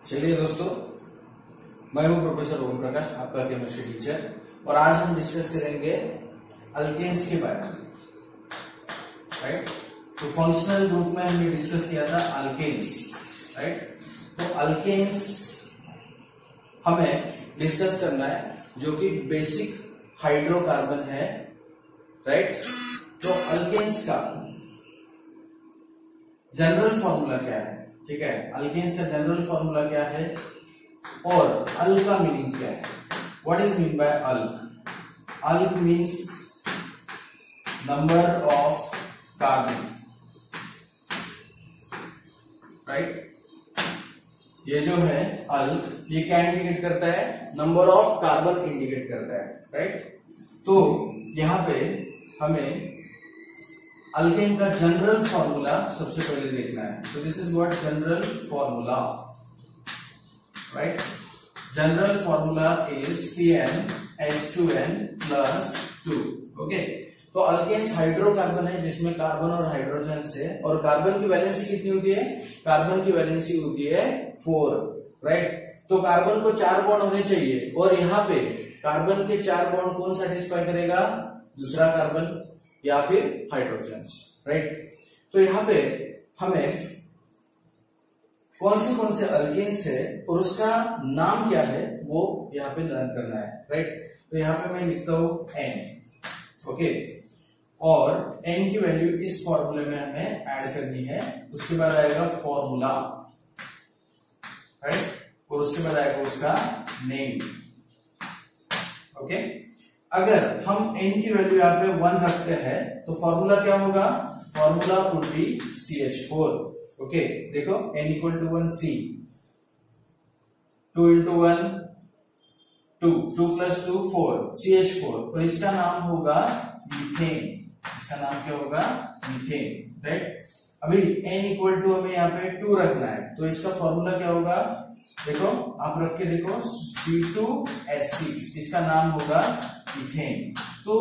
चलिए दोस्तों, मैं हूं प्रोफेसर ओम प्रकाश, आपका केमिस्ट्री टीचर, और आज हम डिस्कस करेंगे अल्केन्स के बारे में। राइट, तो फंक्शनल ग्रुप में हमने डिस्कस किया था अल्केन्स। राइट, तो अल्केन्स हमें डिस्कस करना है जो कि बेसिक हाइड्रोकार्बन है। राइट, तो अल्केन्स का जनरल फॉर्मूला क्या है? ठीक है, अल्केन्स का जनरल फॉर्मूला क्या है और अल का मीनिंग क्या है? What is mean by alk? Alk means number of carbon. Right, ये जो है अल्क, ये क्या इंडिकेट करता है? नंबर ऑफ कार्बन इंडिकेट करता है। राइट, तो यहां पे हमें अल्केन का जनरल फॉर्मूला सबसे पहले देखना है। सो this is what general formula. Right, general formula is CnH2n+2। Okay, तो अल्केन्स हाइड्रोकार्बन है जिसमें कार्बन और हाइड्रोजन है, और कार्बन की वैलेंसी कितनी होती है? कार्बन की वैलेंसी होती है 4। राइट, तो कार्बन को 4 बॉन्ड होने चाहिए, और यहाँ पे कार्बन के 4 बॉन्ड कौन सेटिस्फाई करेगा? दूसरा कार्बन या फिर हाइड्रोजन। राइट, तो यहाँ पे हमें कौन से अल्केन्स है और उसका नाम क्या है वो यहाँ पे लर्न करना है। राइट, तो यहाँ पे मैं लिखता हूं N। ओके, और N की वैल्यू इस फॉर्मूले में हमें ऐड करनी है। उसके बाद आएगा फॉर्मूला। राइट, और उसके बाद आएगा उसका नेम। ओके, अगर हम n की वैल्यू यहाँ पे 1 रखते हैं तो फॉर्मूला क्या होगा? Formula would be CH4। Okay, देखो n = 1 C, 2 × 1 2, 2 + 2 4, CH4, और इसका नाम होगा मीथेन। इसका नाम क्या होगा? मीथेन। राइट, अभी n = हमें यहाँ पे 2 रखना है, तो इसका फॉर्मूला क्या होगा? देखो, आप रख के देखो, C2H6, इसका नाम होगा मीथेन। तो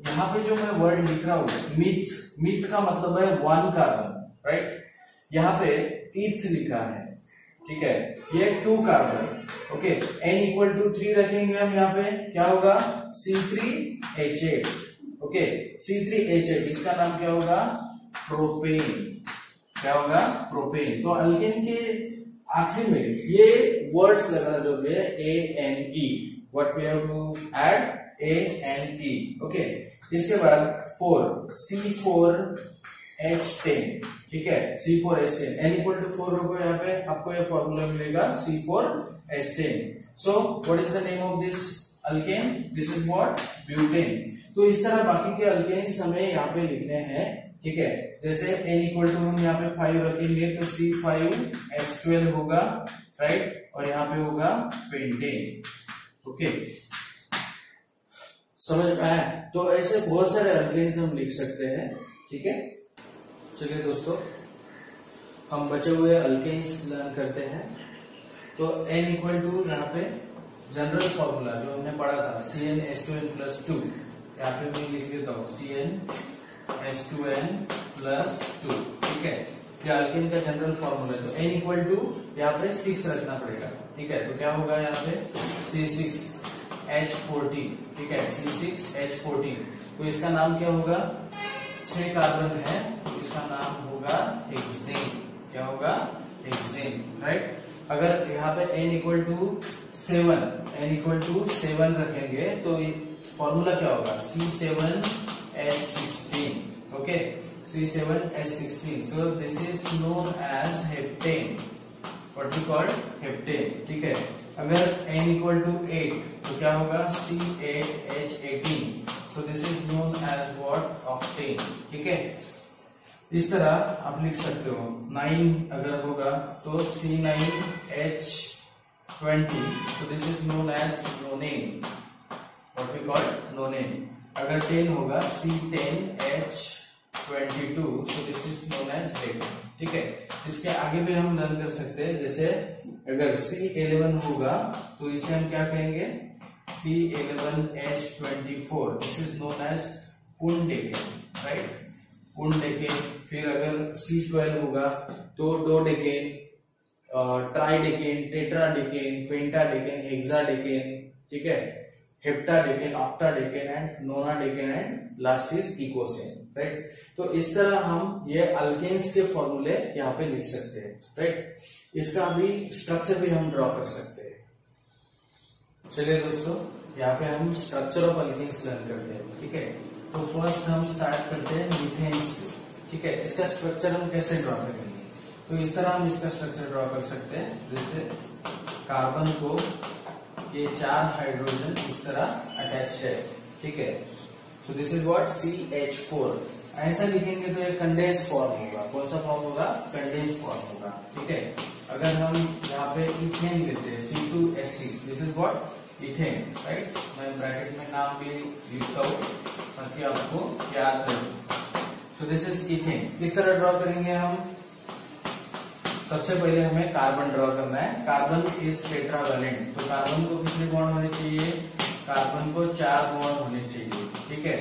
यहाँ पे जो मैं वर्ड लिख रहा हूं मीथ का मतलब है 1 कार्बन। राइट, यहाँ पे ईथ लिखा है। ठीक है, ये 2 कार्बन। ओके, n = 3 रखेंगे हम, यहाँ पे क्या होगा? C3H8। ओके, C3H8, इसका नाम क्या होगा? प्रोपेन। क्या होगा? प्रोपेन। तो अल्केन के आखिर में ये वर्ड्स लगाना जरूरी है, ANE। What we have to add? ANE। Okay, इसके बाद 4, C4H10। ठीक है, C4H10, n = 4 रखो, यहाँ पे आपको ये फॉर्मूला मिलेगा C4H10। So what is the name of this alkane? This is what? Butane. तो इस तरह बाकी के अल्केन्स हमें यहाँ पे लिखने हैं। ठीक है, जैसे n = हम यहाँ पे 5 रखेंगे तो C5H12 होगा। राइट, और यहाँ पे होगा पेंटेन। ओके, समझ में आया? तो ऐसे बहुत सारे अल्केन्स हम लिख सकते हैं। ठीक है, चलिए दोस्तों, हम बचे हुए अल्केन्स लर्न करते हैं। तो n = यहाँ पे जनरल फॉर्मूला जो हमने पढ़ा था CnH2n+2, यहाँ पे मैं लिख देता हूँ CnH2n+2। ठीक है, क्या अल्केन का जनरल फॉर्मूला है, तो n = यहाँ पे 6 रखना पड़ेगा। ठीक है, तो क्या होगा यहाँ पे? C6H14। ठीक है, C6H14, तो इसका नाम क्या होगा? 6 कार्बन है, इसका नाम होगा हेक्सेन। क्या होगा? हेक्सेन। राइट, अगर यहाँ पे n = 7 रखेंगे तो फॉर्मूला क्या होगा? C7H16। Okay, C7H16, so this is known as heptane. What we called? Heptane. ठीक है, अगर n = 8 तो क्या होगा? C8H18, so this is known as what? Octane. ठीक है, इस तरह आप लिख सकते हो। 9 अगर होगा तो C9H20, so this is known as nonane. What we call nonane. अगर 10 होगा C10H22, so this is known as heptane. ठीक है, इसके आगे भी हम लर्न कर सकते हैं। जैसे अगर C11 होगा तो इसे हम क्या कहेंगे? C11H24, this is known as undecane. Right, undecane. फिर अगर C12 होगा तो डोडेकेन। ट्राइडेकेन, टेट्राडेकेन, पेंटाडेकेन, हेक्साडेकेन, ठीक है, heptadecane, octadecane and nonadecane and last is icosane, right. तो इस तरह हम ये अल्केन्स के फॉर्मूले यहाँ पे लिख सकते हैं, राइट। इसका भी स्ट्रक्चर भी हम ड्रॉ कर सकते हैं। चलिए दोस्तों, यहाँ पे हम स्ट्रक्चर ऑफ अल्केन्स लर्न करते हैं, ठीक है। तो फर्स्ट हम स्टार्ट करते हैं मीथेन से, ठीक है। इसका स्ट्रक्चर हम कैसे ड्रॉ करेंगे, तो इस तरह हम इसका स्ट्रक्चर ड्रॉ कर सकते हैं। जैसे कार्बन को ये 4 हाइड्रोजन इस तरह अटैच है, ठीक है। सो दिस इज व्हाट CH4। ऐसा लिखेंगे तो ये कंडेंस फॉर्म होगा। कौन सा फॉर्म होगा? कंडेंस फॉर्म होगा, ठीक है। अगर हम यहाँ पे इथेन लेते हैं C2H6, this is what ethane, right. मैं ब्रैकेट में नाम भी लिखता हूँ ताकि आपको याद रहे। सो दिस इज इथेन। किस तरह ड्रॉ करेंगे हम? सबसे पहले हमें कार्बन ड्रॉ करना है। कार्बन इज टेट्रावैलेंट, तो कार्बन को कितने बॉन्ड होने चाहिए? कार्बन को 4 बॉन्ड होने चाहिए, ठीक है।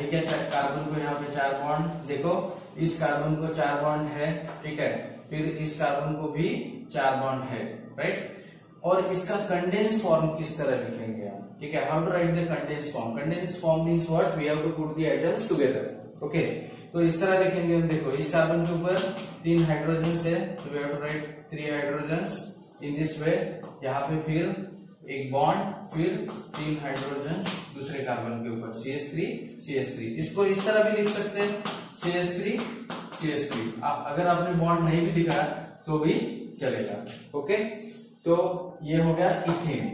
क्या कार्बन को यहाँ पे 4 बॉन्ड, देखो इस कार्बन को 4 बॉन्ड है, ठीक है। फिर इस कार्बन को भी 4 बॉन्ड है, राइट। और इसका कंडेंस फॉर्म किस तरह लिखेंगे हम, ठीक है। How to write the condense form? Condense form means what? We have to put the items together, okay. तो इस तरह लिखेंगे हम। देखो इस कार्बन के ऊपर 3 हाइड्रोजन है, so we have to write 3 hydrogen in this way. यहाँ पे फिर एक बॉन्ड, फिर 3 हाइड्रोजन दूसरे कार्बन के ऊपर CH3। इसको इस तरह भी लिख सकते हैं CH3। अगर आपने बॉन्ड नहीं भी लिखा तो भी चलेगा, ओके। तो ये हो गया इथेन।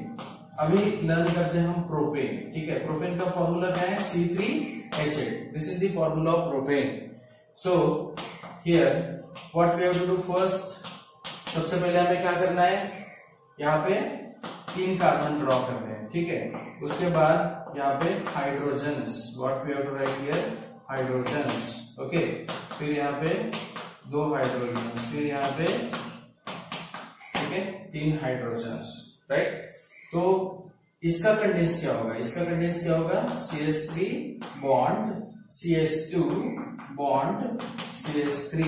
अभी लर्न करते हैं हम प्रोपेन, ठीक है। प्रोपेन का फॉर्मूला क्या है? C3H8। This is the formula of propane. So here what we have to do first, सबसे पहले हमें क्या करना है? यहाँ पे 3 कार्बन ड्रॉ करने हैं, ठीक है। उसके बाद यहाँ पे hydrogens, what we have to write here? Hydrogens, okay. फिर यहाँ पे 2 हाइड्रोजन्स, फिर यहाँ पे, ठीक है, 3 हाइड्रोजन्स, राइट। तो इसका कंडेंस क्या होगा? इसका कंडेंस क्या होगा? CH3 bond CH2 bond CH3,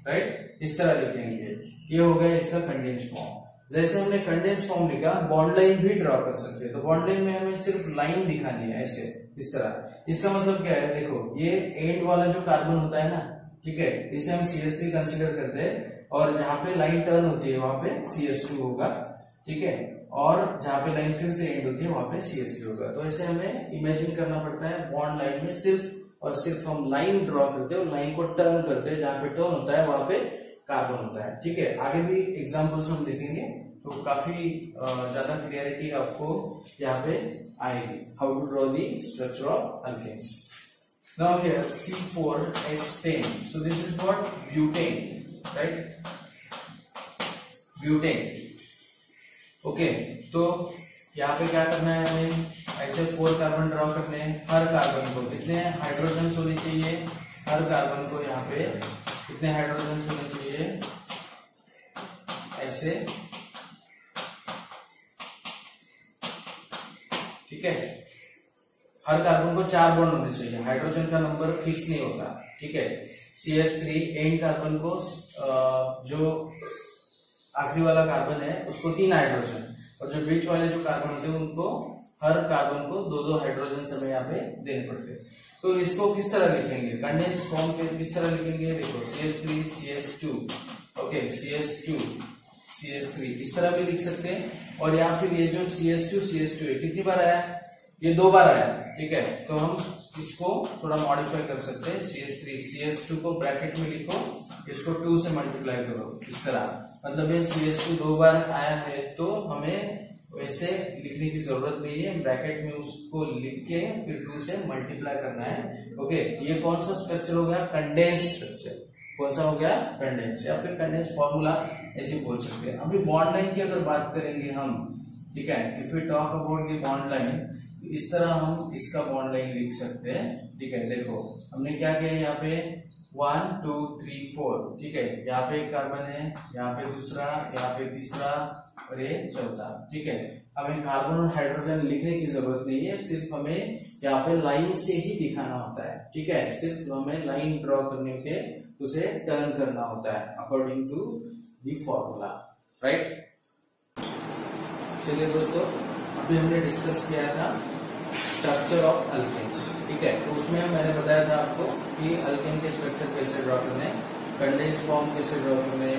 right. इस तरह लिखेंगे। ये हो गया इसका कंडेंस फॉर्म। जैसे हमने कंडेंस फॉर्म लिखा, बॉन्ड लाइन भी ड्रॉ कर सकते हैं। तो बॉन्ड लाइन में हमें सिर्फ लाइन दिखानी है, ऐसे, इस तरह। इसका मतलब क्या है? देखो ये एंड वाला जो कार्बन होता है ना, ठीक है, इसे हम CH3 कंसीडर करते हैं, और जहां पे लाइन टर्न होती है वहां पे CH2 होगा, ठीक है। और जहां पे लाइन फिर से एंड होती है वहां पे CH3 होगा। तो ऐसे हमें इमेजिन करना पड़ता है। बॉन्ड लाइन में सिर्फ और सिर्फ हम लाइन ड्रॉ करते हैं और लाइन को टर्न करते हैं। जहां पे टर्न होता है वहां पे कार्बन होता है, ठीक है। आगे भी एग्जांपल्स हम देखेंगे तो काफी ज्यादा क्लियरिटी आपको यहाँ पे आएगी। How to draw the structure of alkanes. Now here C4H10, so this is what? Butane, right, butane, okay. तो यहाँ पे क्या करना है हमें? ऐसे 4 कार्बन ड्रॉ करने हैं। हर कार्बन को कितने हाइड्रोजन होने चाहिए? हर कार्बन को यहाँ पे कितने हाइड्रोजन होने चाहिए? ऐसे, ठीक है। हर कार्बन को 4 बॉन्ड होने चाहिए। हाइड्रोजन का नंबर फिक्स नहीं होता, ठीक है। CH3 एंड कार्बन को जो आखिरी वाला कार्बन है उसको 3 हाइड्रोजन, और जो बीच वाले जो कार्बन होते हैं उनको, हर कार्बन को 2-2 हाइड्रोजन हमें यहाँ पे देने पड़ते हैं। तो इसको किस तरह लिखेंगे? कंडेंस फॉर्म पे किस तरह लिखेंगे? देखो CH3 CH2, okay, CH2 CH3 इस तरह भी लिख सकते हैं। और या फिर ये जो CH2 है कितनी बार आया? ये 2 बार आया, ठीक है। तो हम इसको थोड़ा मॉडिफाई कर सकते हैं। CH2 को ब्रैकेट में लिखो, इसको 2 से मल्टीप्लाई करो, इस तरह। मतलब ये CH2 2 बार आया है, तो हमें वैसे लिखने की जरूरत नहीं है। ब्रैकेट में उसको लिख के फिर 2 से मल्टीप्लाई करना है, ओके। ये कौन सा स्ट्रक्चर हो गया? Condense structure. कौन सा हो गया? कंडेंस, या फिर कंडेंस फॉर्मूला ऐसे बोल सकते हैं। अभी बॉन्ड लाइन की अगर बात करेंगे हम, ठीक है, if we talk about the bond line, इस तरह हम इसका बॉन्ड लाइन लिख सकते हैं, ठीक है। देखो हमने क्या किया, यहाँ पे 1 2 3 4, ठीक है। यहाँ पे एक कार्बन है, यहाँ पे दूसरा, यहाँ पे तीसरा, और ये चौथा, ठीक है। हमें कार्बन और हाइड्रोजन लिखने की जरूरत नहीं है, सिर्फ हमें यहाँ पे लाइन से ही दिखाना होता है, ठीक है। सिर्फ हमें लाइन ड्रॉ करने के उसे टर्न करना होता है according to the formula, right. चलिए दोस्तों, अभी हमने डिस्कस किया था स्ट्रक्चर ऑफ अल्केन्स, ठीक है। तो उसमें मैंने बताया था आपको कि अल्केन के स्ट्रक्चर कैसे ड्रॉ करने, कंडेंस फॉर्म कैसे ड्रॉ करने,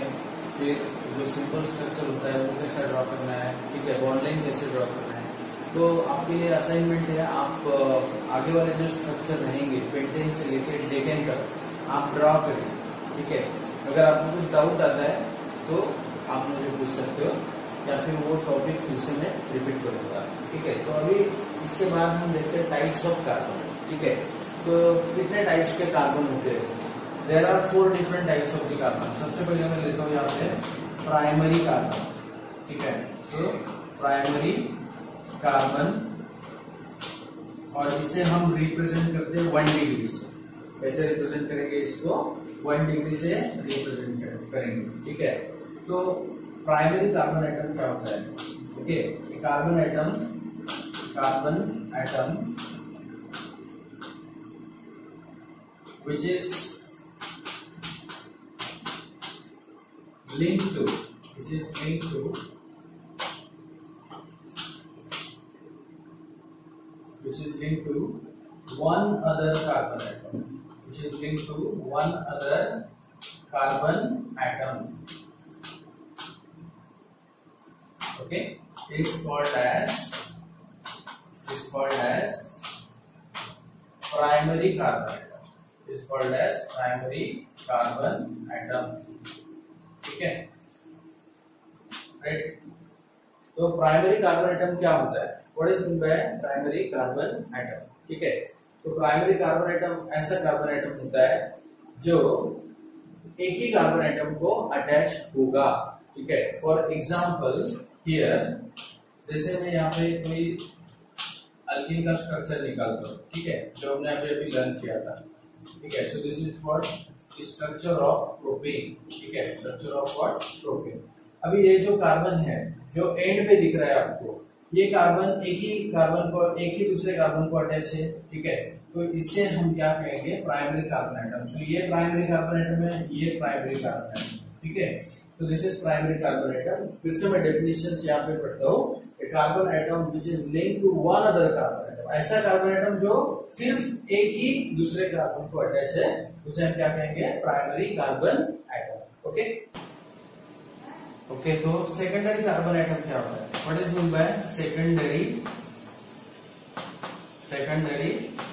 फिर जो सिंपल स्ट्रक्चर होता है वो कैसे ड्रॉ करना है, ठीक है, बॉन्ड लाइन कैसे ड्रॉ करना है। तो आपके लिए असाइनमेंट है, आप आगे वाले जो स्ट्रक्चर रहेंगे पेंटेन से लेकर डेकेन तक आप ड्रॉ करें, ठीक है। अगर आपको कुछ डाउट आता है तो आप मुझे पूछ सकते हो, या फिर वो टॉपिक फिर से मैं रिपीट करूंगा, ठीक है। तो अभी इसके बाद हम देखते हैं टाइप्स ऑफ कार्बन, ठीक है। तो कितने टाइप्स के कार्बन होते हैं? There are 4 different types of the carbon. सबसे पहले मैं लेता हूँ यहाँ पे प्राइमरी कार्बन, ठीक है। सो प्राइमरी कार्बन, और इसे हम रिप्रेजेंट करते हैं 1 डिग्री से। कैसे रिप्रेजेंट करेंगे इसको? 1 डिग्री से रिप्रेजेंट करेंगे, ठीक है। तो प्राइमरी कार्बन एटम क्या होता है? Okay, carbon atom which is linked to one other carbon atom, okay, is called as primary carbon atom, ठीक है, राइट। तो प्राइमरी कार्बन एटम क्या होता है? What is mean by primary carbon atom, ठीक है। तो प्राइमरी कार्बन एटम ऐसा कार्बन एटम होता है जो एक ही कार्बन एटम को अटैच होगा, ठीक है। फॉर एग्जाम्पल हियर, जैसे मैं यहाँ पे कोई अल्कीन का स्ट्रक्चर निकालता हूँ, ठीक है, जो हमने अभी लर्न किया था, ठीक है। सो this is what structure of propane, ठीक है, स्ट्रक्चर ऑफ व्हाट प्रोपेन। अभी ये जो कार्बन है जो एंड पे दिख रहा है आपको, ये कार्बन एक ही दूसरे कार्बन को अटैच है, ठीक है। तो इससे हम क्या कहेंगे? Primary carbon atom. तो ये प्राइमरी कार्बन एटम है, ये प्राइमरी कार्बन एटम, ठीक है। तो this is primary carbon atom. फिर से मैं डेफिनेशंस यहाँ पे पढ़ता हूँ। A carbon atom which is linked to one other carbon atom, ऐसा कार्बन एटम जो सिर्फ एक ही दूसरे कार्बन को अटैच है, उसे हम क्या कहेंगे? Primary carbon atom, okay. Okay, तो सेकेंडरी कार्बन एटम क्या होता है? What is mean by secondary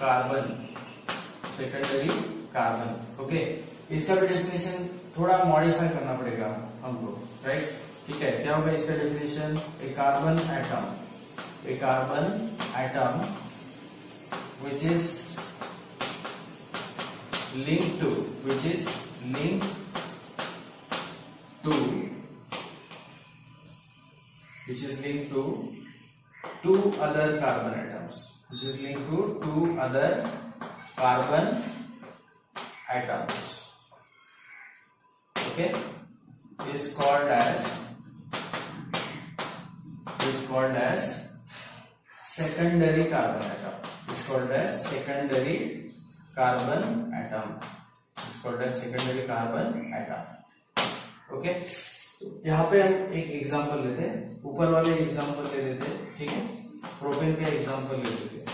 carbon, okay. इसका भी डेफिनेशन थोड़ा मॉडिफाई करना पड़ेगा हमको, राइट, ठीक है। क्या होगा इसका definition? A carbon atom which is linked to two other carbon atoms, okay, is called as secondary carbon atom. Okay. यहाँ पे हम एक एग्जांपल लेते हैं, ऊपर वाले एग्जांपल ले लेते हैं, ठीक है, प्रोपेन का एग्जांपल ले लेते हैं।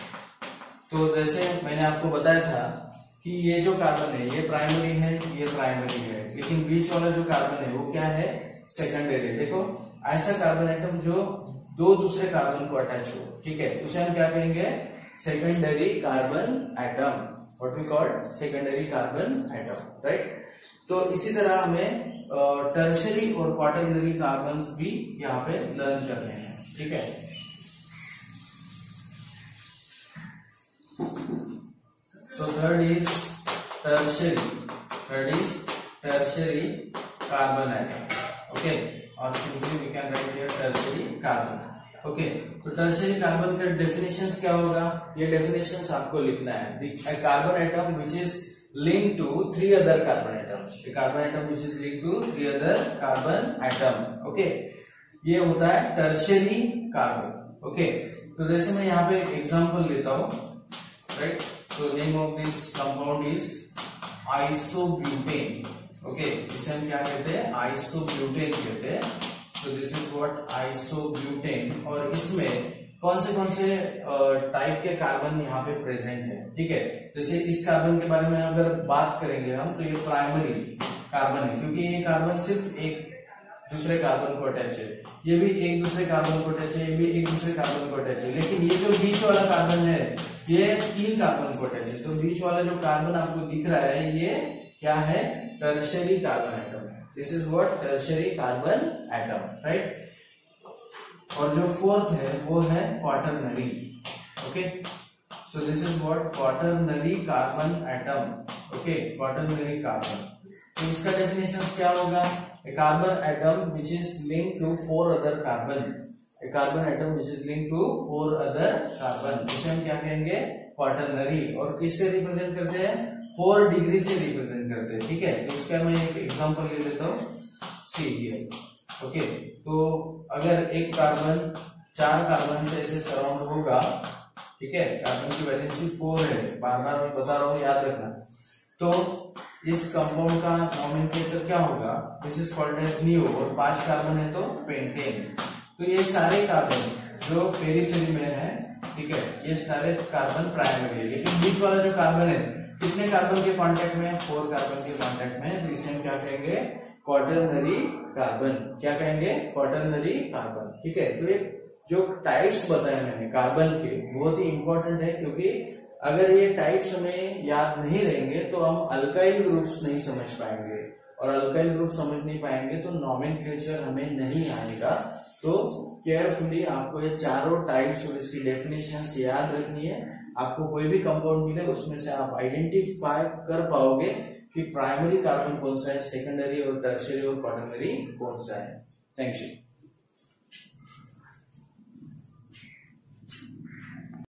तो जैसे मैंने आपको बताया था कि ये जो कार्बन है ये प्राइमरी है, ये प्राइमरी है, लेकिन बीच वाला जो कार्बन है वो क्या है? सेकेंडरी। देखो, ऐसा कार्बन एटम जो दो दूसरे कार्बन को अटैच हो, ठीक है, उसे हम क्या कहेंगे? Secondary carbon atom. What we call secondary carbon atom, right. तो इसी तरह हमें टर्शियरी और क्वाटरनरी कार्बन्स भी यहाँ पे लर्न करने हैं, ठीक है। So third is tertiary carbon atom, okay, और simply we can write here tertiary carbon, okay. तो टर्शियरी कार्बन का डेफिनेशंस क्या होगा? ये डेफिनेशंस आपको लिखना है। A carbon atom which is linked to 3 other carbon atoms. A carbon atom which is linked to 3 other carbon atom. Okay, ये होता है टर्शियरी कार्बन, ओके। तो जैसे मैं यहाँ पे एग्जांपल लेता हूँ, राइट। तो name of this compound is isobutane, okay. इसे हम क्या कहते हैं? आइसोब्यूटेन कहते हैं। सो दिस इज व्हाट आइसोब्यूटेन। और इसमें कौन से टाइप के कार्बन यहाँ पे प्रेजेंट है, ठीक है। जैसे इस कार्बन के बारे में अगर बात करेंगे हम, तो ये प्राइमरी कार्बन है, क्योंकि ये कार्बन सिर्फ एक दूसरे कार्बन को अटैच है, ये भी एक दूसरे कार्बन को अटैच है, ये भी एक दूसरे कार्बन को अटैच है। लेकिन ये जो बीच वाला कार्बन है ये 3 कार्बन को अटैच है। तो बीच वाला जो कार्बन आपको दिख रहा है ये क्या है, tertiary carbon atom. This is what tertiary carbon atom, right. और जो फोर्थ है वो है quaternary, okay. So this is what quaternary carbon atom, okay, quaternary carbon. तो इसका डेफिनेशन क्या होगा, a carbon atom which is linked to 4 other carbon, a carbon atom which is linked to 4 other carbon, इसे हम क्या कहेंगे, quaternary. और किससे रिप्रेजेंट करते हैं, 4 डिग्री से रिप्रेजेंट करते हैं, ठीक है। तो इसका मैं एक एग्जांपल ले लेता हूँ, सी हियर, ओके। तो अगर एक कार्बन 4 कार्बन से ऐसे सराउंड होगा, ठीक है, कार्बन की वैलेंसी 4 है, बार बार मैं बता रहा हूँ, याद रखना। तो इस कंपाउंड का नोमेनक्लेचर क्या होगा, this is called as neo. और 5 कार्बन है तो पेंटेन। तो ये सारे कार्बन जो पेरिफेरी में है, ठीक है, ये सारे कार्बन प्राइमरी है। लेकिन बीच वाला जो कार्बन है कितने कार्बन के कांटेक्ट में है, 4 कार्बन के कांटेक्ट में है। तो इसे हम क्या कहेंगे, क्वाटरनरी कार्बन। क्या कहेंगे, क्वाटरनरी कार्बन, ठीक है। तो ये जो टाइप्स बताए मैंने कार्बन के बहुत ही इंपॉर्टेंट है, क्योंकि अगर ये टाइप्स हमें याद नहीं रहेंगे तो हम अल्काइल ग्रुप्स नहीं समझ पाएंगे, और अल्काइल ग्रुप समझ नहीं पाएंगे तो नोमेनक्लेचर हमें नहीं आएगा। तो केयरफुली आपको ये चारों टाइप्स और इसकी डेफिनेशंस याद रखनी है। आपको कोई भी कंपाउंड मिले उसमें से आप आइडेंटिफाई कर पाओगे कि प्राइमरी कार्बन कौन सा है, सेकेंडरी और टर्शियरी और क्वाटरनरी कौन सा है। Thank you.